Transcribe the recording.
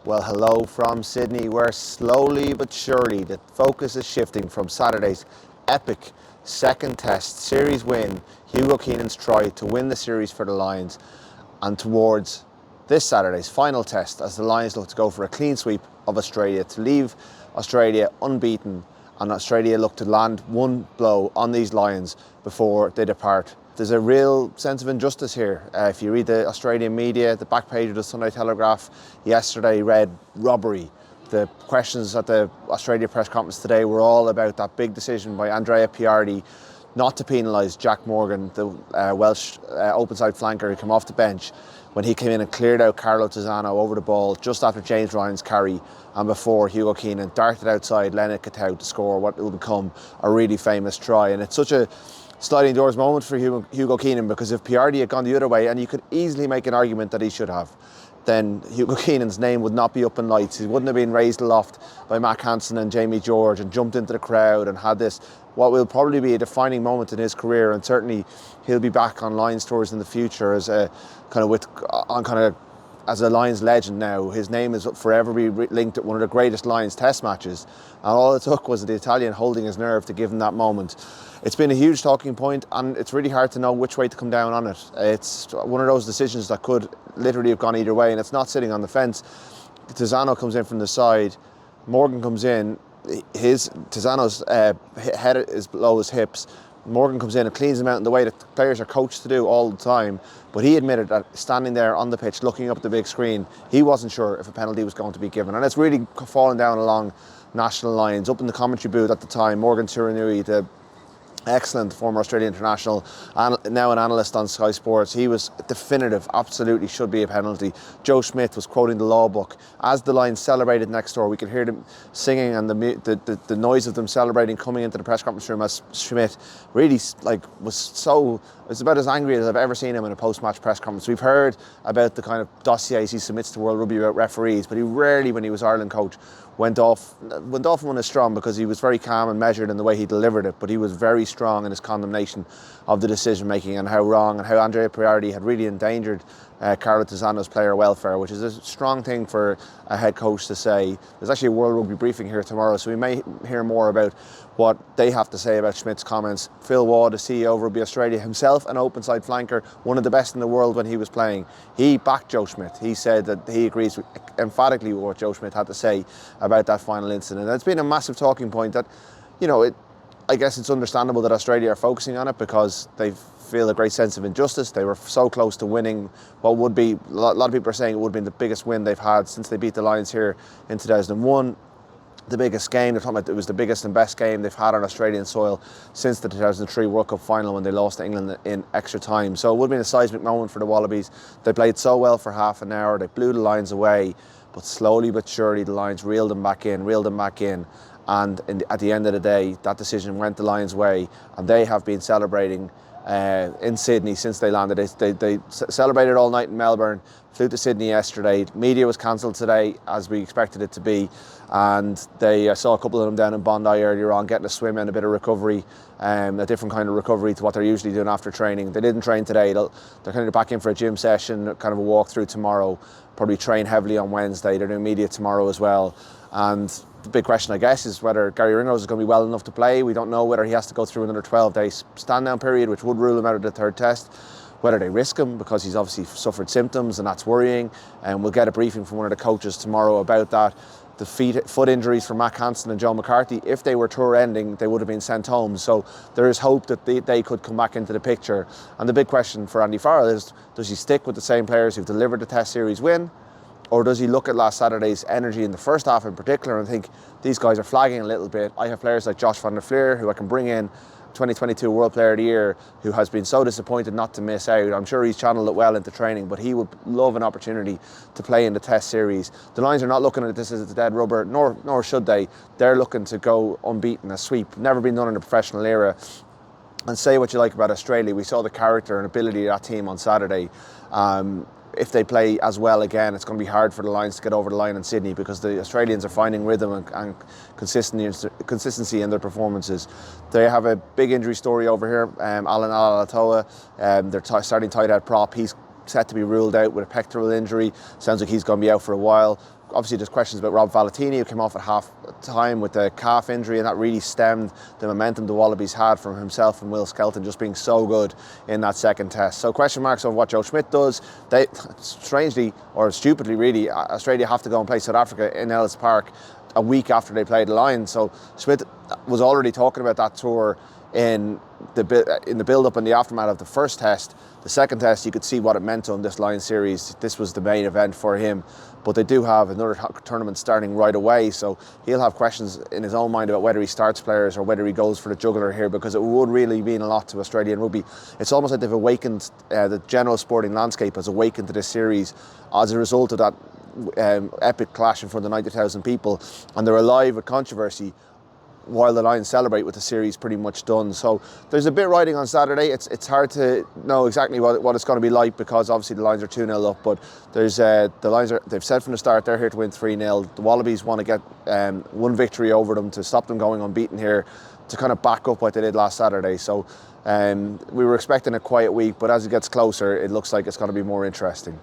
Well, hello from Sydney, where slowly but surely the focus is shifting from Saturday's epic second test series win, Hugo Keenan's try to win the series for the Lions, and towards this Saturday's final test as the Lions look to go for a clean sweep of Australia to leave Australia unbeaten, and Australia look to land one blow on these Lions before they depart. There's a real sense of injustice here. If you read the Australian media, the back page of the Sunday Telegraph yesterday read robbery. The questions at the Australia press conference today were all about that big decision by Andrea Piardi not to penalise Jack Morgan, the Welsh open side flanker who came off the bench when he came in and cleared out Carlo Tizzano over the ball just after James Ryan's carry and before Hugo Keenan darted outside Leonard Katau to score what will become a really famous try. And it's such a sliding doors moment for Hugo Keenan, because if Piardi had gone the other way, and you could easily make an argument that he should have, then Hugo Keenan's name would not be up in lights. He wouldn't have been raised aloft by Matt Hansen and Jamie George and jumped into the crowd and had this, what will probably be a defining moment in his career. And certainly he'll be back on Lions tours in the future as a as a Lions legend now. His name is forever be linked at one of the greatest Lions test matches. And all it took was the Italian holding his nerve to give him that moment. It's been a huge talking point, and it's really hard to know which way to come down on it. It's one of those decisions that could literally have gone either way, and it's not sitting on the fence. Tizzano comes in from the side, Morgan comes in, Tizzano's head is below his hips. Morgan comes in and cleans him out in the way that players are coached to do all the time. But he admitted that standing there on the pitch, looking up at the big screen, he wasn't sure if a penalty was going to be given. And it's really fallen down along national lines. Up in the commentary booth at the time, Morgan Turinui, the excellent former Australian international and now an analyst on Sky Sports, he was definitive, absolutely should be a penalty. Joe Schmidt was quoting the law book. As the Lions celebrated next door, we could hear them singing and the noise of them celebrating coming into the press conference room as Schmidt really was about as angry as I've ever seen him in a post-match press conference. We've heard about the kind of dossiers he submits to World Rugby about referees, but he rarely, when he was Ireland coach, went off on a strong, because he was very calm and measured in the way he delivered it, but he was very strong in his condemnation of the decision making and how wrong and how Andrea Piardi had really endangered Carlo Tizzano's player welfare, which is a strong thing for a head coach to say. There's actually a World Rugby briefing here tomorrow, so we may hear more about what they have to say about Schmidt's comments. Phil Waugh, the CEO of Rugby Australia, himself an open side flanker, one of the best in the world when he was playing, he backed Joe Schmidt. He said that he agrees emphatically with what Joe Schmidt had to say about that final incident. And it's been a massive talking point that, I guess it's understandable that Australia are focusing on it because they feel a great sense of injustice. They were so close to winning what would be, a lot of people are saying it would have been the biggest win they've had since they beat the Lions here in 2001. The biggest game, they're talking about it was the biggest and best game they've had on Australian soil since the 2003 World Cup final when they lost to England in extra time. So it would have been a seismic moment for the Wallabies. They played so well for half an hour, they blew the Lions away, but slowly but surely the Lions reeled them back in. And at the end of the day, that decision went the Lions' way, and they have been celebrating in Sydney since they landed. They celebrated all night in Melbourne, flew to Sydney yesterday. Media was cancelled today, as we expected it to be, and they saw a couple of them down in Bondi earlier on getting a swim and a bit of recovery, a different kind of recovery to what they're usually doing after training. They didn't train today. They're kind of back in for a gym session, kind of a walk through tomorrow, probably train heavily on Wednesday. They're doing media tomorrow as well. And the big question, I guess, is whether Gary Ringrose is going to be well enough to play. We don't know whether he has to go through another 12-day stand-down period, which would rule him out of the third test. Whether they risk him because he's obviously suffered symptoms, and that's worrying. And we'll get a briefing from one of the coaches tomorrow about that. The foot injuries for Matt Hansen and Joe McCarthy, if they were tour ending, they would have been sent home. So there is hope that they could come back into the picture. And the big question for Andy Farrell is, does he stick with the same players who've delivered the Test Series win? Or does he look at last Saturday's energy in the first half in particular and think these guys are flagging a little bit? I have players like Josh van der Fleer, who I can bring in, 2022 World Player of the Year, who has been so disappointed not to miss out. I'm sure he's channeled it well into training, but he would love an opportunity to play in the Test Series. The Lions are not looking at this as a dead rubber, nor should they. They're looking to go unbeaten, a sweep, never been done in the professional era. And say what you like about Australia, we saw the character and ability of that team on Saturday. If they play as well again, it's going to be hard for the Lions to get over the line in Sydney, because the Australians are finding rhythm and consistency in their performances. They have a big injury story over here. Alan Alatoa, they're starting tight head prop. He's set to be ruled out with a pectoral injury. Sounds like he's going to be out for a while. obviously there's questions about Rob Valentini, who came off at half time with the calf injury, and that really stemmed the momentum the Wallabies had from himself and Will Skelton just being so good in that second test. So question marks on what Joe Schmidt does. They, strangely or stupidly really, Australia have to go and play South Africa in Ellis Park a week after they played the Lions. So Schmidt was already talking about that tour in the build-up and the aftermath of the first test. The second test, you could see what it meant to him, this Lions series. This was the main event for him. But they do have another tournament starting right away, so he'll have questions in his own mind about whether he starts players or whether he goes for the jugular here, because it would really mean a lot to Australian rugby. It's almost like they've awakened, the general sporting landscape has awakened to this series as a result of that epic clash in front of 90,000 people, and they're alive with controversy while the Lions celebrate with the series pretty much done. So there's a bit riding on Saturday. It's hard to know exactly what it's going to be like, because obviously the Lions are 2-0 up, but there's the Lions they've said from the start they're here to win 3-0. The Wallabies want to get one victory over them to stop them going unbeaten here, to kind of back up what they did last Saturday. So we were expecting a quiet week, but as it gets closer, it looks like it's going to be more interesting.